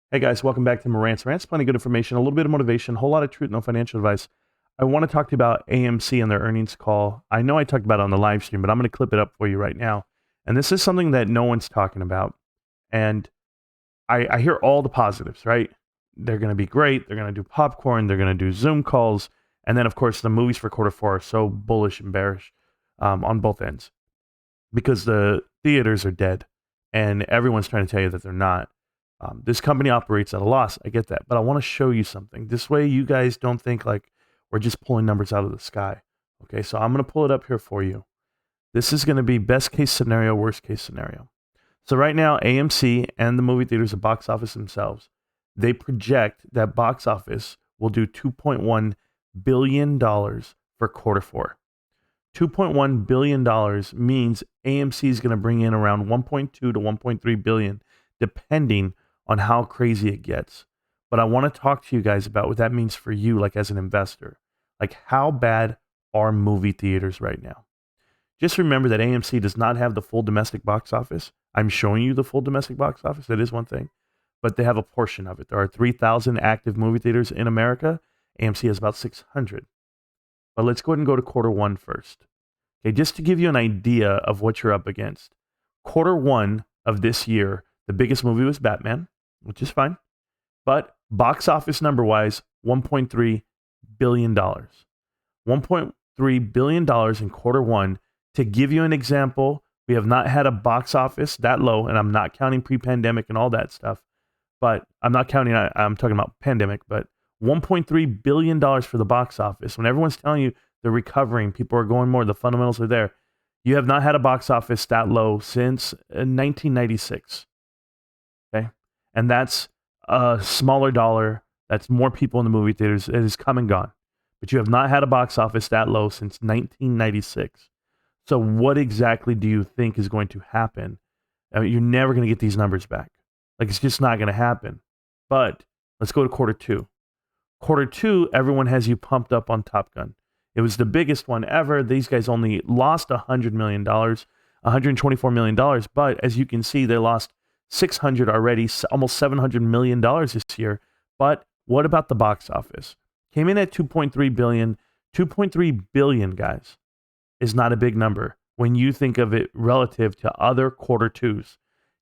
Hey guys, welcome back to Marant's Rants. Plenty of good information, a little bit of motivation, a whole lot of truth, no financial advice. I want to talk to you about AMC and their earnings call. I know I talked about it on the live stream, but I'm going to clip it up for you right now. And this is something that no one's talking about. And I hear all the positives, right? They're going to be great. They're going to do popcorn. They're going to do Zoom calls. And then, of course, the movies for quarter four are so bullish and bearish on both ends because the theaters are dead and everyone's trying to tell you that they're not. This company operates at a loss. I get that. But I want to show you something. This way you guys don't think like we're just pulling numbers out of the sky. Okay, so I'm going to pull it up here for you. This is going to be best case scenario, worst case scenario. So right now, AMC and the movie theaters, the box office themselves, they project that box office will do $2.1 billion for quarter four. $2.1 billion means AMC is going to bring in around 1.2 to 1.3 billion, depending on how crazy it gets. But I want to talk to you guys about what that means for you, like as an investor. Like, how bad are movie theaters right now? Just remember that AMC does not have the full domestic box office. I'm showing you the full domestic box office. That is one thing. But they have a portion of it. There are 3,000 active movie theaters in America. AMC has about 600. But let's go ahead and go to quarter one first. Okay, just to give you an idea of what you're up against. Quarter one of this year, the biggest movie was Batman, which is fine. But box office number wise, $1.3 billion. $1.3 billion in quarter one. To give you an example, we have not had a box office that low, and I'm not counting pre-pandemic and all that stuff. But I'm not counting, I'm talking about pandemic, but $1.3 billion for the box office. When everyone's telling you they're recovering, people are going more, the fundamentals are there. You have not had a box office that low since 1996. Okay. And that's a smaller dollar. That's more people in the movie theaters. It has come and gone. But you have not had a box office that low since 1996. So what exactly do you think is going to happen? I mean, you're never going to get these numbers back. Like, it's just not going to happen. But let's go to quarter two. Quarter two, everyone has you pumped up on Top Gun. It was the biggest one ever. These guys only lost $100 million, $124 million. But as you can see, they lost 600 already, almost $700 million this year. But what about the box office? Came in at 2.3 billion. 2.3 billion, guys, is not a big number when you think of it relative to other quarter twos.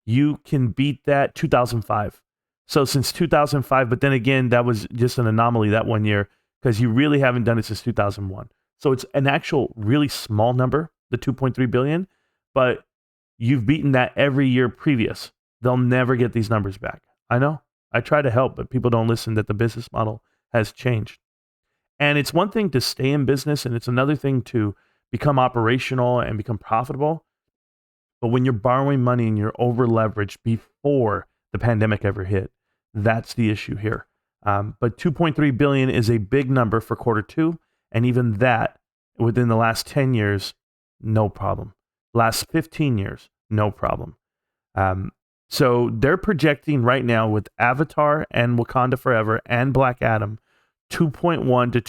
You can beat that 2005. So since 2005, but then again, that was just an anomaly that one year because you really haven't done it since 2001. So it's an actual really small number, the 2.3 billion, but you've beaten that every year previous. They'll never get these numbers back. I know. I try to help, but people don't listen that the business model has changed. And it's one thing to stay in business, and it's another thing to become operational and become profitable. But when you're borrowing money and you're over leveraged before the pandemic ever hit, that's the issue here. But 2.3 billion is a big number for quarter two. And even that within the last 10 years, no problem. Last 15 years, no problem. So they're projecting right now with Avatar and Wakanda Forever and Black Adam, 2.1 to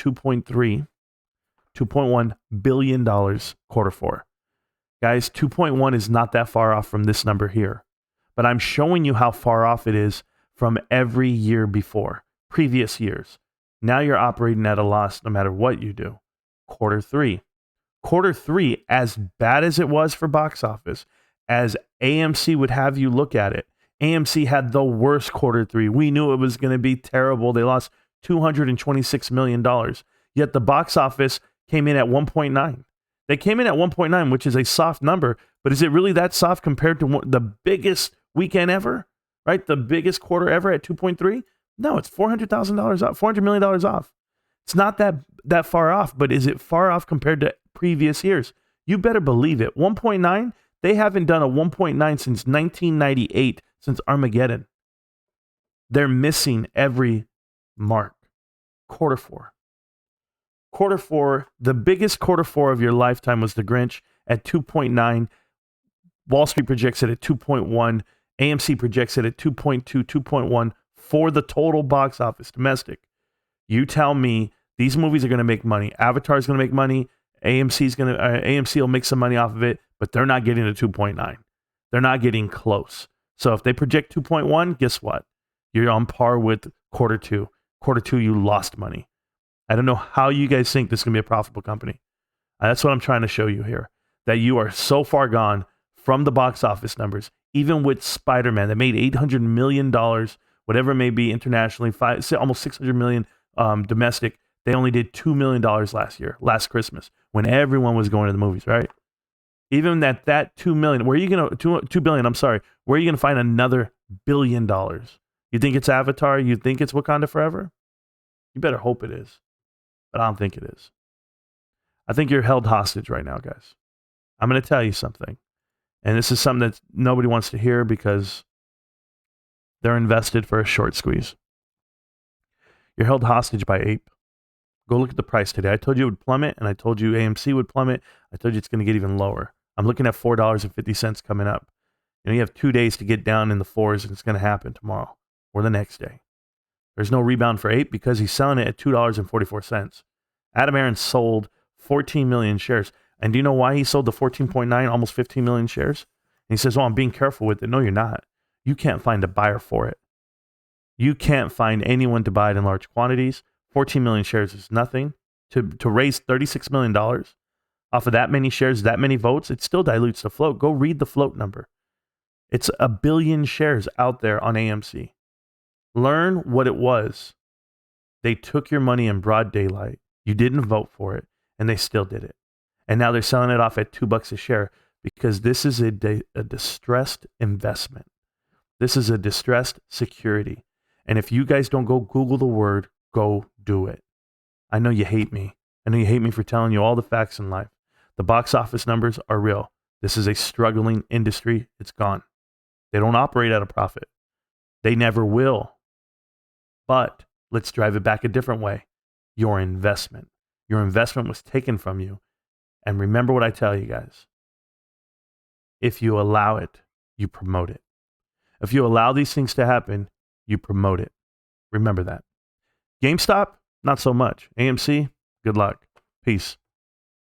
2.1 billion dollars quarter four. Guys, 2.1 is not that far off from this number here, but I'm showing you how far off it is from every year before, previous years. Now you're operating at a loss no matter what you do. Quarter three, as bad as it was for box office, as AMC would have you look at it, AMC had the worst quarter three. We knew it was going to be terrible. They lost $226 million. Yet the box office came in at 1.9. They came in at 1.9, which is a soft number, but is it really that soft compared to the biggest weekend ever, right? The biggest quarter ever at 2.3? No, it's $400,000 off, $400 million off. It's not that far off, but is it far off compared to previous years? You better believe it. 1.9, they haven't done a 1.9 since 1998, since Armageddon. They're missing every mark. Quarter four. Quarter four, the biggest quarter four of your lifetime was The Grinch at 2.9. Wall Street projects it at 2.1. AMC projects it at 2.2, 2.1 for the total box office, domestic. You tell me these movies are going to make money. Avatar is going to make money. AMC will make some money off of it, but they're not getting to 2.9. They're not getting close. So if they project 2.1, guess what? You're on par with quarter two. Quarter two, you lost money. I don't know how you guys think this is going to be a profitable company. That's what I'm trying to show you here, that you are so far gone from the box office numbers, even with Spider-Man that made $800 million, whatever it may be internationally, almost $600 million domestic. They only did $2 million last Christmas, when everyone was going to the movies, right? Even that 2 million, where are you going to, 2 billion, I'm sorry, where are you going to find another $1 billion? You think it's Avatar? You think it's Wakanda Forever? You better hope it is, but I don't think it is. I think you're held hostage right now, guys. I'm going to tell you something. And this is something that nobody wants to hear because they're invested for a short squeeze. You're held hostage by Ape. Go look at the price today. I told you it would plummet, and I told you AMC would plummet. I told you it's going to get even lower. I'm looking at $4.50 coming up. You have 2 days to get down in the fours, and it's going to happen tomorrow or the next day. There's no rebound for Ape because he's selling it at $2.44. Adam Aaron sold 14 million shares. And do you know why he sold the 14.9, almost 15 million shares? And he says, I'm being careful with it. No, you're not. You can't find a buyer for it. You can't find anyone to buy it in large quantities. 14 million shares is nothing. To raise $36 million off of that many shares, that many votes, it still dilutes the float. Go read the float number. It's 1 billion shares out there on AMC. Learn what it was. They took your money in broad daylight. You didn't vote for it, and they still did it. And now they're selling it off at $2 a share because this is a distressed investment. This is a distressed security. And if you guys don't go Google the word, go do it. I know you hate me. I know you hate me for telling you all the facts in life. The box office numbers are real. This is a struggling industry. It's gone. They don't operate at a profit. They never will. But let's drive it back a different way. Your investment. Your investment was taken from you. And remember what I tell you guys. If you allow it, you promote it. If you allow these things to happen, you promote it. Remember that. GameStop, not so much. AMC, good luck. Peace.